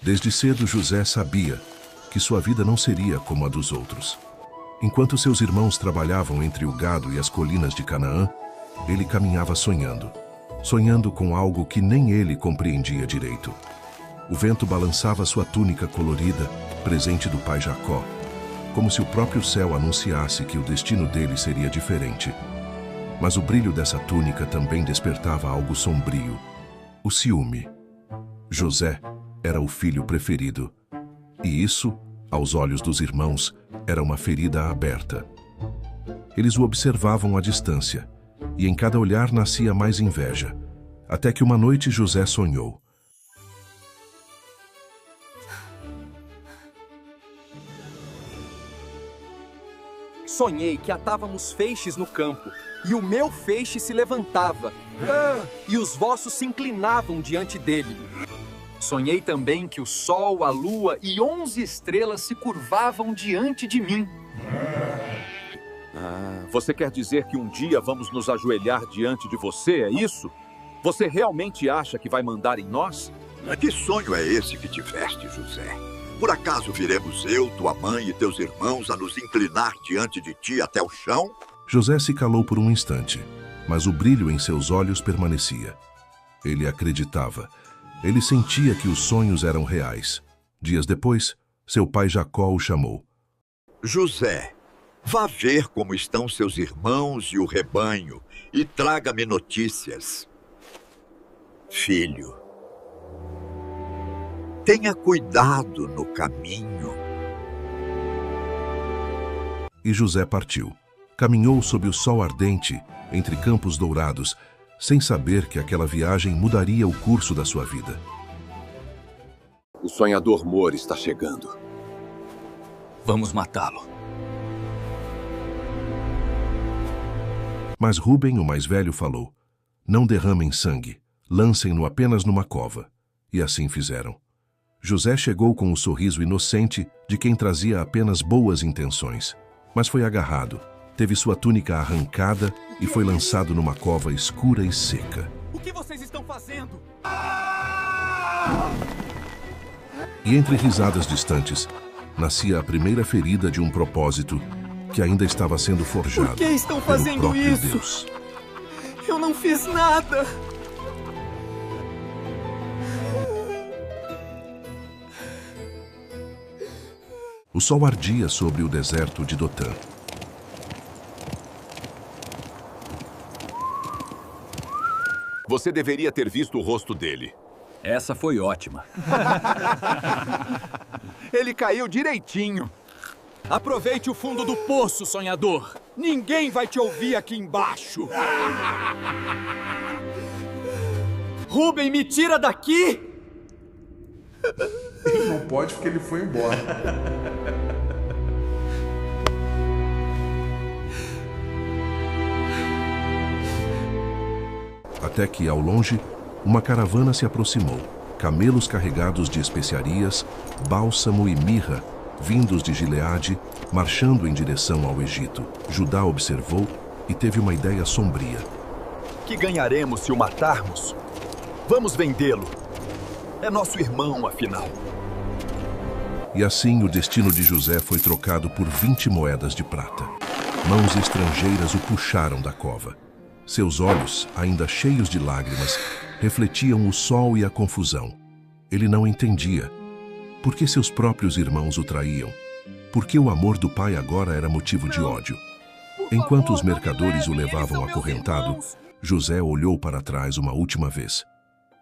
Desde cedo, José sabia que sua vida não seria como a dos outros. Enquanto seus irmãos trabalhavam entre o gado e as colinas de Canaã, ele caminhava sonhando com algo que nem ele compreendia direito. O vento balançava sua túnica colorida, presente do pai Jacó, como se o próprio céu anunciasse que o destino dele seria diferente. Mas o brilho dessa túnica também despertava algo sombrio: o ciúme. José era o filho preferido, e isso, aos olhos dos irmãos, era uma ferida aberta. Eles o observavam à distância, e em cada olhar nascia mais inveja, até que uma noite José sonhou. Sonhei que atávamos feixes no campo, e o meu feixe se levantava, e os vossos se inclinavam diante dele. Sonhei também que o sol, a lua e 11 estrelas se curvavam diante de mim. Você quer dizer que um dia vamos nos ajoelhar diante de você, é isso? Você realmente acha que vai mandar em nós? Que sonho é esse que tiveste, José? Por acaso viremos eu, tua mãe e teus irmãos a nos inclinar diante de ti até o chão? José se calou por um instante, mas o brilho em seus olhos permanecia. Ele acreditava. Ele sentia que os sonhos eram reais. Dias depois, seu pai Jacó o chamou. José, vá ver como estão seus irmãos e o rebanho e traga-me notícias. Filho, tenha cuidado no caminho. E José partiu. Caminhou sob o sol ardente, entre campos dourados, sem saber que aquela viagem mudaria o curso da sua vida. O sonhador Mor está chegando. Vamos matá-lo. Mas Rúben, o mais velho, falou: não derramem sangue, lancem-no apenas numa cova. E assim fizeram. José chegou com o sorriso inocente de quem trazia apenas boas intenções, mas foi agarrado, teve sua túnica arrancada e foi lançado numa cova escura e seca. O que vocês estão fazendo? E entre risadas distantes, nascia a primeira ferida de um propósito que ainda estava sendo forjado. Por que estão pelo fazendo próprio isso? Deus. Eu não fiz nada. O sol ardia sobre o deserto de Dotã. Você deveria ter visto o rosto dele. Essa foi ótima. Ele caiu direitinho. Aproveite o fundo do poço, sonhador. Ninguém vai te ouvir aqui embaixo. Rúben, me tira daqui! Ele não pode porque ele foi embora. Até que, ao longe, uma caravana se aproximou. Camelos carregados de especiarias, bálsamo e mirra, vindos de Gileade, marchando em direção ao Egito. Judá observou e teve uma ideia sombria. Que ganharemos se o matarmos? Vamos vendê-lo. É nosso irmão, afinal. E assim o destino de José foi trocado por 20 moedas de prata. Mãos estrangeiras o puxaram da cova. Seus olhos, ainda cheios de lágrimas, refletiam o sol e a confusão. Ele não entendia. Por que seus próprios irmãos o traíam? Por que o amor do pai agora era motivo de ódio? Enquanto os mercadores o levavam acorrentado, José olhou para trás uma última vez.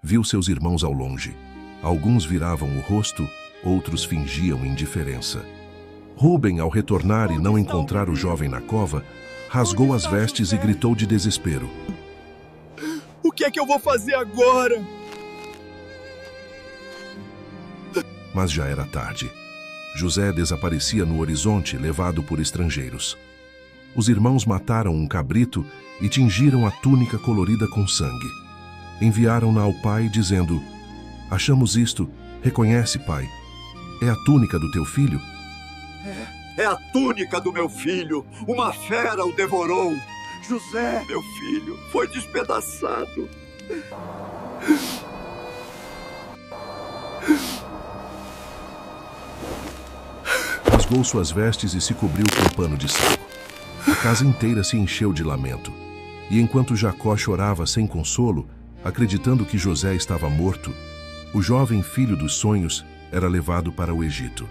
Viu seus irmãos ao longe. Alguns viravam o rosto, outros fingiam indiferença. Rúben, ao retornar e não encontrar o jovem na cova, rasgou as vestes e gritou de desespero. O que é que eu vou fazer agora? Mas já era tarde. José desaparecia no horizonte, levado por estrangeiros. Os irmãos mataram um cabrito e tingiram a túnica colorida com sangue. Enviaram-na ao pai, dizendo: achamos isto, reconhece, pai. É a túnica do teu filho? É a túnica do meu filho. Uma fera o devorou. José, meu filho, foi despedaçado. rasgou suas vestes e se cobriu com pano de saco. A casa inteira se encheu de lamento. E enquanto Jacó chorava sem consolo, acreditando que José estava morto, o jovem filho dos sonhos era levado para o Egito.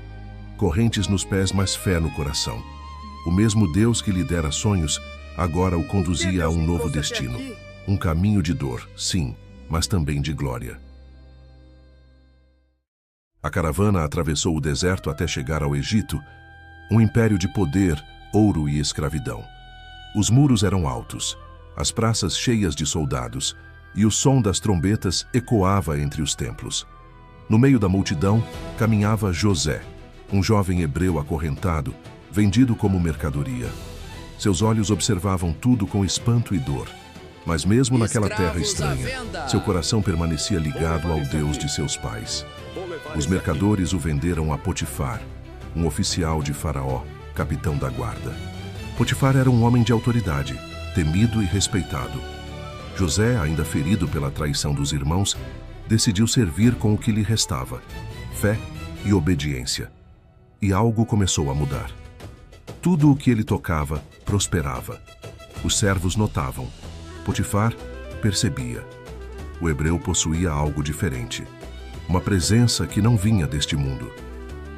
Correntes nos pés, mas fé no coração. O mesmo Deus que lhe dera sonhos, agora o conduzia a um novo destino. Um caminho de dor, sim, mas também de glória. A caravana atravessou o deserto até chegar ao Egito, um império de poder, ouro e escravidão. Os muros eram altos, as praças cheias de soldados, e o som das trombetas ecoava entre os templos. No meio da multidão, caminhava José, um jovem hebreu acorrentado, vendido como mercadoria. Seus olhos observavam tudo com espanto e dor. Mas mesmo naquela terra estranha, seu coração permanecia ligado ao Deus de seus pais. Os mercadores o venderam a Potifar, um oficial de Faraó, capitão da guarda. Potifar era um homem de autoridade, temido e respeitado. José, ainda ferido pela traição dos irmãos, decidiu servir com o que lhe restava, fé e obediência. E algo começou a mudar. Tudo o que ele tocava prosperava. Os servos notavam. Potifar percebia. O hebreu possuía algo diferente. Uma presença que não vinha deste mundo.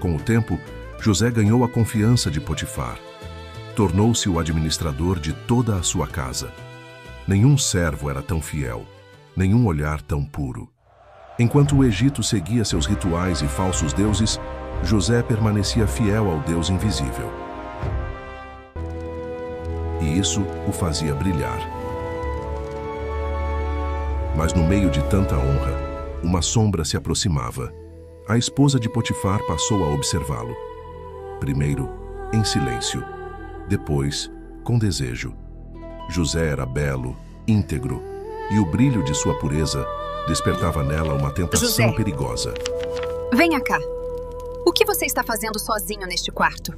Com o tempo, José ganhou a confiança de Potifar. Tornou-se o administrador de toda a sua casa. Nenhum servo era tão fiel, nenhum olhar tão puro. Enquanto o Egito seguia seus rituais e falsos deuses, José permanecia fiel ao Deus invisível. E isso o fazia brilhar. Mas no meio de tanta honra, uma sombra se aproximava. A esposa de Potifar passou a observá-lo. Primeiro, em silêncio. Depois, com desejo. José era belo, íntegro, e o brilho de sua pureza despertava nela uma tentação José, perigosa. venha cá. O que você está fazendo sozinho neste quarto?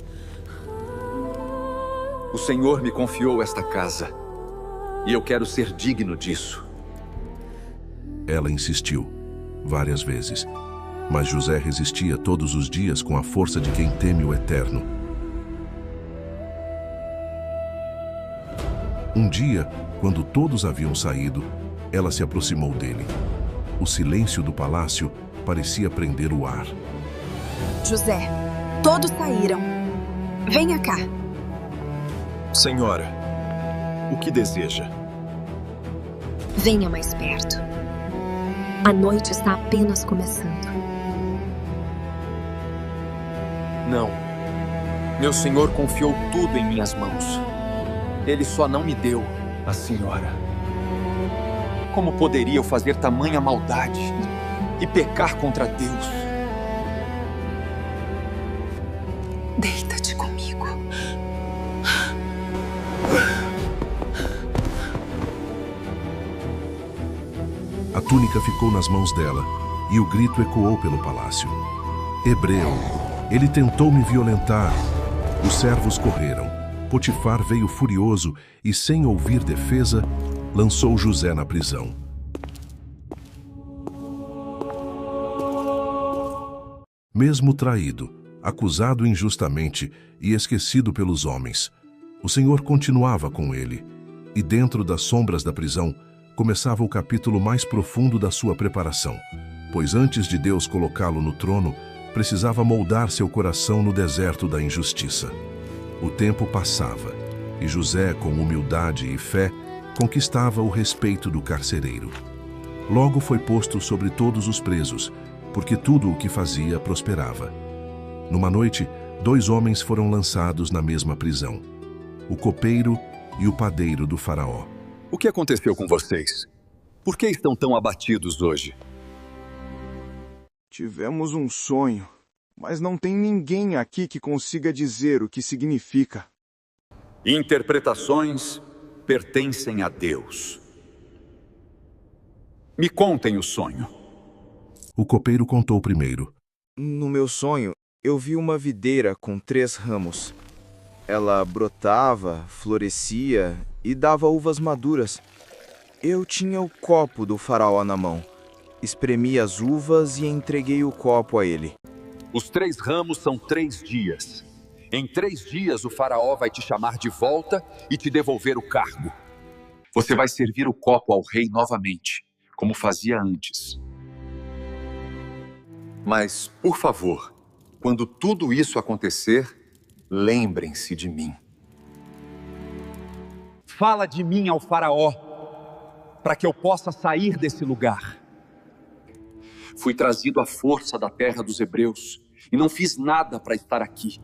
O Senhor me confiou esta casa, e eu quero ser digno disso. Ela insistiu, várias vezes, mas José resistia todos os dias com a força de quem teme o Eterno. Um dia, quando todos haviam saído, ela se aproximou dele. O silêncio do palácio parecia prender o ar. José, todos saíram. Venha cá. Senhora, o que deseja? Venha mais perto. A noite está apenas começando. Não. Meu Senhor confiou tudo em minhas mãos. Ele só não me deu a senhora. Como poderia eu fazer tamanha maldade e pecar contra Deus? Deita-te comigo. A túnica ficou nas mãos dela e o grito ecoou pelo palácio. Hebreu, ele tentou me violentar. Os servos correram. Potifar veio furioso e, sem ouvir defesa, lançou José na prisão. Mesmo traído, acusado injustamente e esquecido pelos homens, o Senhor continuava com ele, e dentro das sombras da prisão começava o capítulo mais profundo da sua preparação, pois antes de Deus colocá-lo no trono, precisava moldar seu coração no deserto da injustiça. O tempo passava, e José, com humildade e fé, conquistava o respeito do carcereiro. Logo foi posto sobre todos os presos, porque tudo o que fazia prosperava. Numa noite, 2 homens foram lançados na mesma prisão, o copeiro e o padeiro do faraó. O que aconteceu com vocês? Por que estão tão abatidos hoje? Tivemos um sonho, mas não tem ninguém aqui que consiga dizer o que significa. Interpretações pertencem a Deus. Me contem o sonho. O copeiro contou primeiro. No meu sonho, eu vi uma videira com 3 ramos. Ela brotava, florescia e dava uvas maduras. Eu tinha o copo do faraó na mão. Espremi as uvas e entreguei o copo a ele. Os 3 ramos são 3 dias. Em 3 dias o faraó vai te chamar de volta e te devolver o cargo. Você vai servir o copo ao rei novamente, como fazia antes. Mas, por favor, quando tudo isso acontecer, lembrem-se de mim. Fala de mim ao faraó, para que eu possa sair desse lugar. Fui trazido à força da terra dos hebreus e não fiz nada para estar aqui.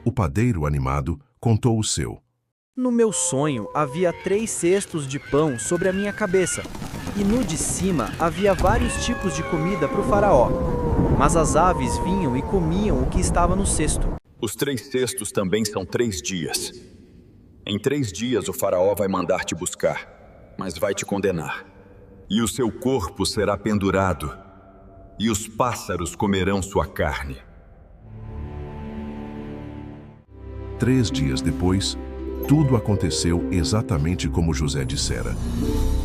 O padeiro, animado, contou o seu. No meu sonho havia 3 cestos de pão sobre a minha cabeça, e no de cima havia vários tipos de comida para o faraó. Mas as aves vinham e comiam o que estava no cesto. Os 3 cestos também são 3 dias. Em 3 dias o faraó vai mandar te buscar, mas vai te condenar. E o seu corpo será pendurado, e os pássaros comerão sua carne. 3 dias depois, tudo aconteceu exatamente como José dissera.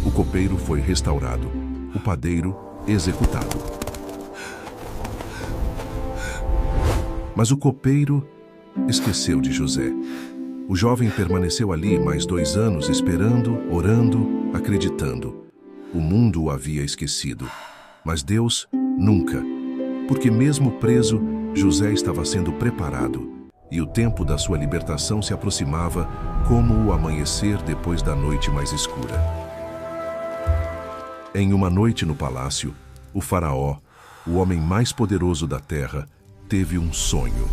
O copeiro foi restaurado, o padeiro executado. Mas o copeiro esqueceu de José. O jovem permaneceu ali mais 2 anos esperando, orando, acreditando. O mundo o havia esquecido, mas Deus nunca. Porque mesmo preso, José estava sendo preparado. E o tempo da sua libertação se aproximava como o amanhecer depois da noite mais escura. Em uma noite no palácio, o faraó, o homem mais poderoso da terra, teve um sonho.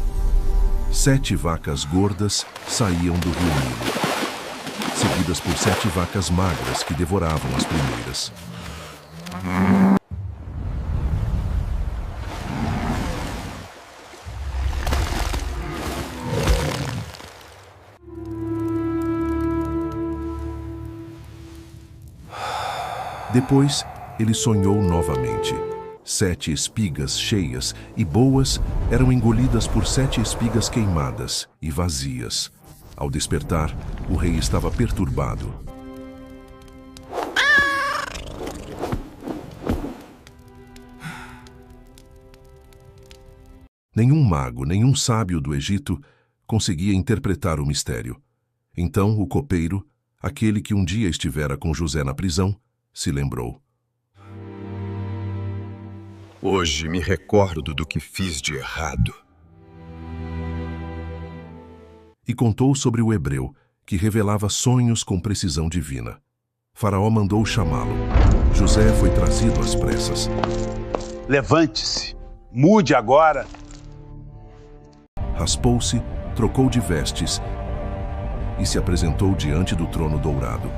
7 vacas gordas saíam do rio Nilo, seguidas por 7 vacas magras que devoravam as primeiras. Depois, ele sonhou novamente. 7 espigas cheias e boas eram engolidas por 7 espigas queimadas e vazias. Ao despertar, o rei estava perturbado. Nenhum mago, nenhum sábio do Egito conseguia interpretar o mistério. Então o copeiro, aquele que um dia estivera com José na prisão, se lembrou. Hoje me recordo do que fiz de errado. E contou sobre o hebreu, que revelava sonhos com precisão divina. Faraó mandou chamá-lo. José foi trazido às pressas. Levante-se, mude agora. Raspou-se, trocou de vestes e se apresentou diante do trono dourado.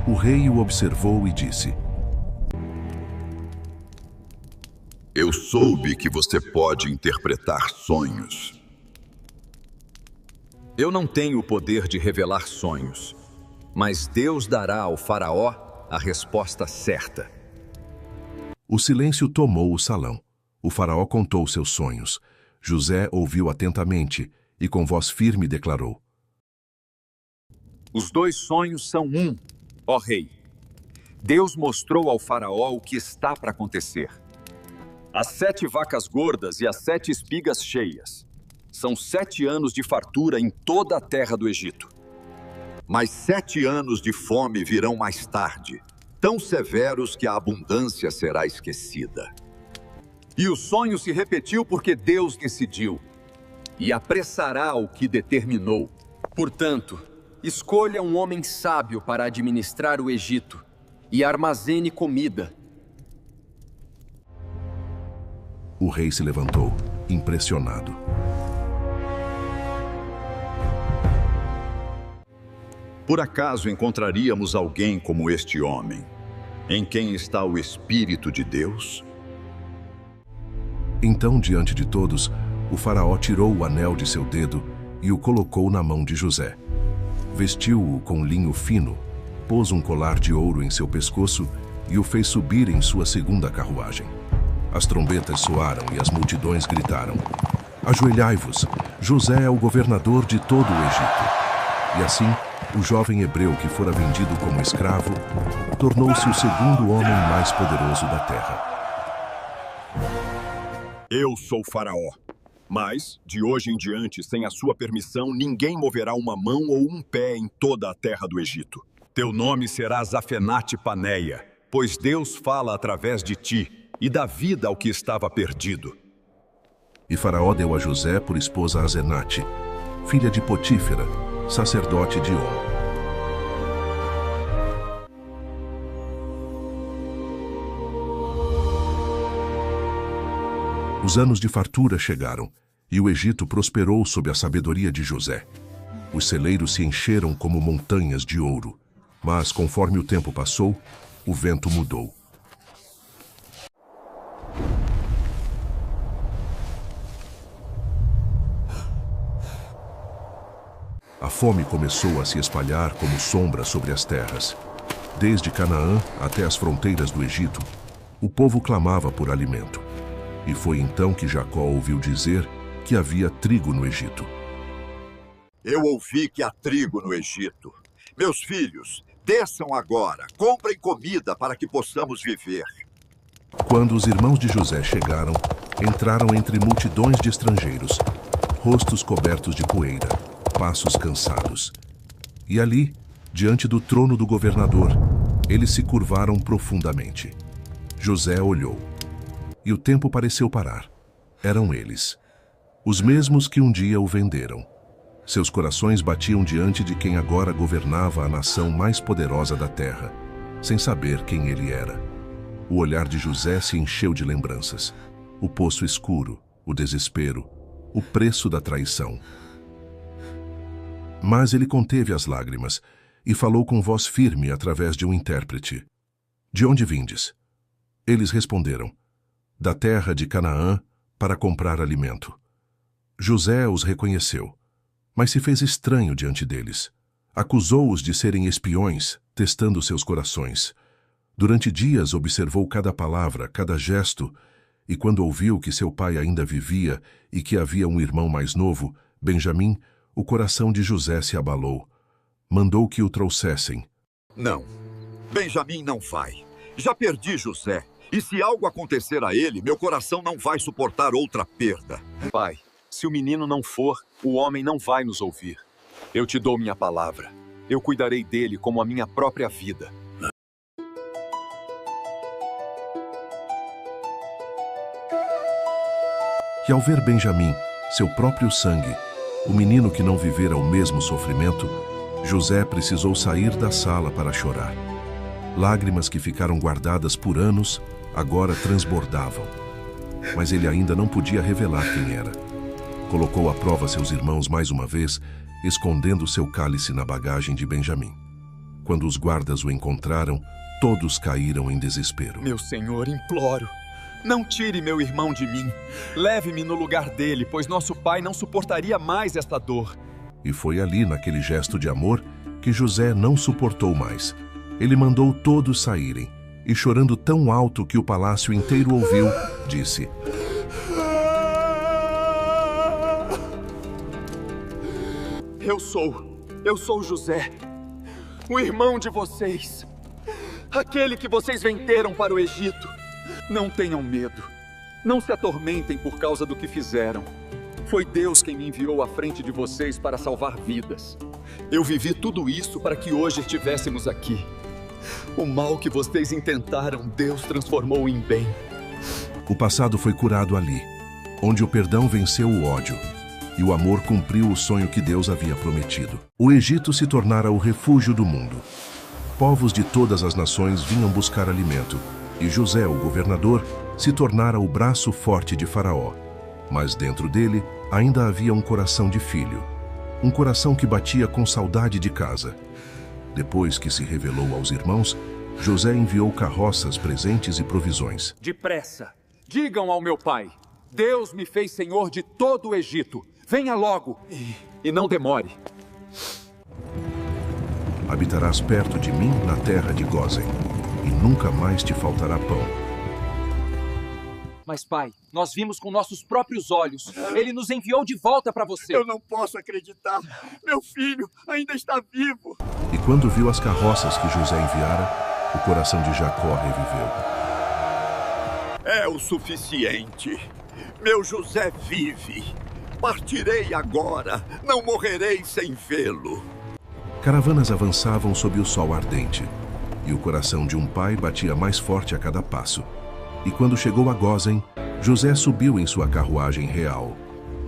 O rei o observou e disse: Eu soube que você pode interpretar sonhos. Eu não tenho o poder de revelar sonhos, mas Deus dará ao faraó a resposta certa. O silêncio tomou o salão. O faraó contou seus sonhos. José ouviu atentamente e com voz firme declarou: Os 2 sonhos são um, ó rei. Deus mostrou ao faraó o que está para acontecer. As 7 vacas gordas e as 7 espigas cheias. São 7 anos de fartura em toda a terra do Egito. Mas 7 anos de fome virão mais tarde, tão severos que a abundância será esquecida. E o sonho se repetiu porque Deus decidiu, e apressará o que determinou. Portanto, escolha um homem sábio para administrar o Egito e armazene comida. O rei se levantou, impressionado. Por acaso encontraríamos alguém como este homem, em quem está o Espírito de Deus? Então, diante de todos, o faraó tirou o anel de seu dedo e o colocou na mão de José. Vestiu-o com linho fino, pôs um colar de ouro em seu pescoço e o fez subir em sua segunda carruagem. As trombetas soaram e as multidões gritaram: Ajoelhai-vos, José é o governador de todo o Egito. E assim, o jovem hebreu que fora vendido como escravo, tornou-se o segundo homem mais poderoso da terra. Eu sou Faraó, Mas, de hoje em diante, sem a sua permissão, ninguém moverá uma mão ou um pé em toda a terra do Egito. Teu nome será Zafenate Paneia, pois Deus fala através de ti e dá vida ao que estava perdido. E Faraó deu a José por esposa a Asenate, filha de Potífera, sacerdote de On. Os anos de fartura chegaram, e o Egito prosperou sob a sabedoria de José. Os celeiros se encheram como montanhas de ouro, mas conforme o tempo passou, o vento mudou. A fome começou a se espalhar como sombra sobre as terras. Desde Canaã até as fronteiras do Egito, o povo clamava por alimento. E foi então que Jacó ouviu dizer que havia trigo no Egito. Eu ouvi que há trigo no Egito. Meus filhos, desçam agora, comprem comida para que possamos viver. Quando os irmãos de José chegaram, entraram entre multidões de estrangeiros, rostos cobertos de poeira, passos cansados. E ali, diante do trono do governador, eles se curvaram profundamente. José olhou, e o tempo pareceu parar. Eram eles, os mesmos que um dia o venderam. Seus corações batiam diante de quem agora governava a nação mais poderosa da terra, sem saber quem ele era. O olhar de José se encheu de lembranças. O poço escuro, o desespero, o preço da traição. Mas ele conteve as lágrimas e falou com voz firme através de um intérprete. De onde vindes? Eles responderam: da terra de Canaã, para comprar alimento. José os reconheceu, mas se fez estranho diante deles. Acusou-os de serem espiões, testando seus corações. Durante dias observou cada palavra, cada gesto, e quando ouviu que seu pai ainda vivia e que havia um irmão mais novo, Benjamim, o coração de José se abalou. Mandou que o trouxessem. Não, Benjamim não vai. Já perdi José. E se algo acontecer a ele, meu coração não vai suportar outra perda. Pai, se o menino não for, o homem não vai nos ouvir. Eu te dou minha palavra. Eu cuidarei dele como a minha própria vida. E ao ver Benjamim, seu próprio sangue, o menino que não vivera o mesmo sofrimento, José precisou sair da sala para chorar. Lágrimas que ficaram guardadas por anos, agora transbordavam. Mas ele ainda não podia revelar quem era. Colocou à prova seus irmãos mais uma vez, escondendo seu cálice na bagagem de Benjamim. Quando os guardas o encontraram, todos caíram em desespero. Meu senhor, imploro, não tire meu irmão de mim. Leve-me no lugar dele, pois nosso pai não suportaria mais esta dor. E foi ali, naquele gesto de amor, que José não suportou mais. Ele mandou todos saírem, e chorando tão alto que o palácio inteiro ouviu, disse: Eu sou José, o irmão de vocês, aquele que vocês venderam para o Egito. Não tenham medo, não se atormentem por causa do que fizeram. Foi Deus quem me enviou à frente de vocês para salvar vidas. Eu vivi tudo isso para que hoje estivéssemos aqui. O mal que vocês intentaram, Deus transformou em bem. O passado foi curado ali, onde o perdão venceu o ódio, e o amor cumpriu o sonho que Deus havia prometido. O Egito se tornara o refúgio do mundo. Povos de todas as nações vinham buscar alimento, e José, o governador, se tornara o braço forte de Faraó. Mas dentro dele ainda havia um coração de filho, um coração que batia com saudade de casa. Depois que se revelou aos irmãos, José enviou carroças, presentes e provisões. Depressa, digam ao meu pai: Deus me fez senhor de todo o Egito. Venha logo e não demore. Habitarás perto de mim na terra de Gósen, e nunca mais te faltará pão. Mas, pai, nós vimos com nossos próprios olhos. Ele nos enviou de volta para você. Eu não posso acreditar. Meu filho ainda está vivo. E quando viu as carroças que José enviara, o coração de Jacó reviveu. É o suficiente. Meu José vive. partirei agora. Não morrerei sem vê-lo. Caravanas avançavam sob o sol ardente, e o coração de um pai batia mais forte a cada passo. E quando chegou a Gósen, José subiu em sua carruagem real.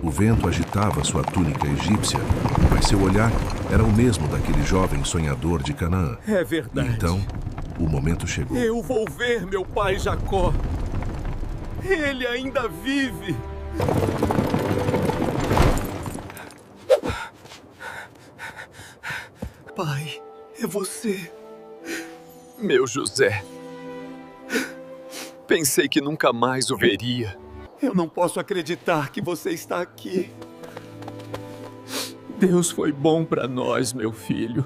O vento agitava sua túnica egípcia, mas seu olhar era o mesmo daquele jovem sonhador de Canaã. É verdade. E então, o momento chegou. Eu vou ver meu pai Jacó. Ele ainda vive. Pai, é você. Meu José. Pensei que nunca mais o veria. Eu não posso acreditar que você está aqui. Deus foi bom para nós, meu filho.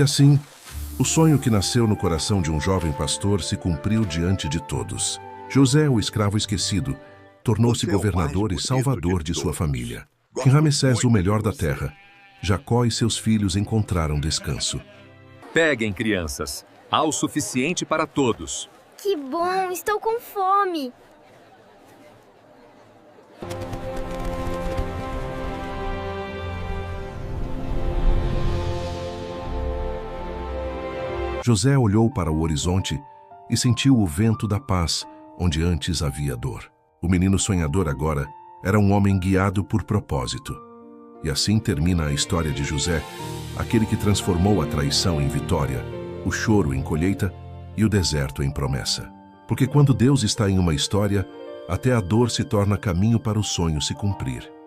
E assim, o sonho que nasceu no coração de um jovem pastor se cumpriu diante de todos. José, o escravo esquecido, tornou-se governador e salvador de sua família. Em Ramessés, o melhor da terra, Jacó e seus filhos encontraram descanso. Peguem, crianças. Há o suficiente para todos. Que bom, estou com fome. José olhou para o horizonte e sentiu o vento da paz, onde antes havia dor. O menino sonhador agora era um homem guiado por propósito. E assim termina a história de José, aquele que transformou a traição em vitória, o choro em colheita e o deserto em promessa. Porque quando Deus está em uma história, até a dor se torna caminho para o sonho se cumprir.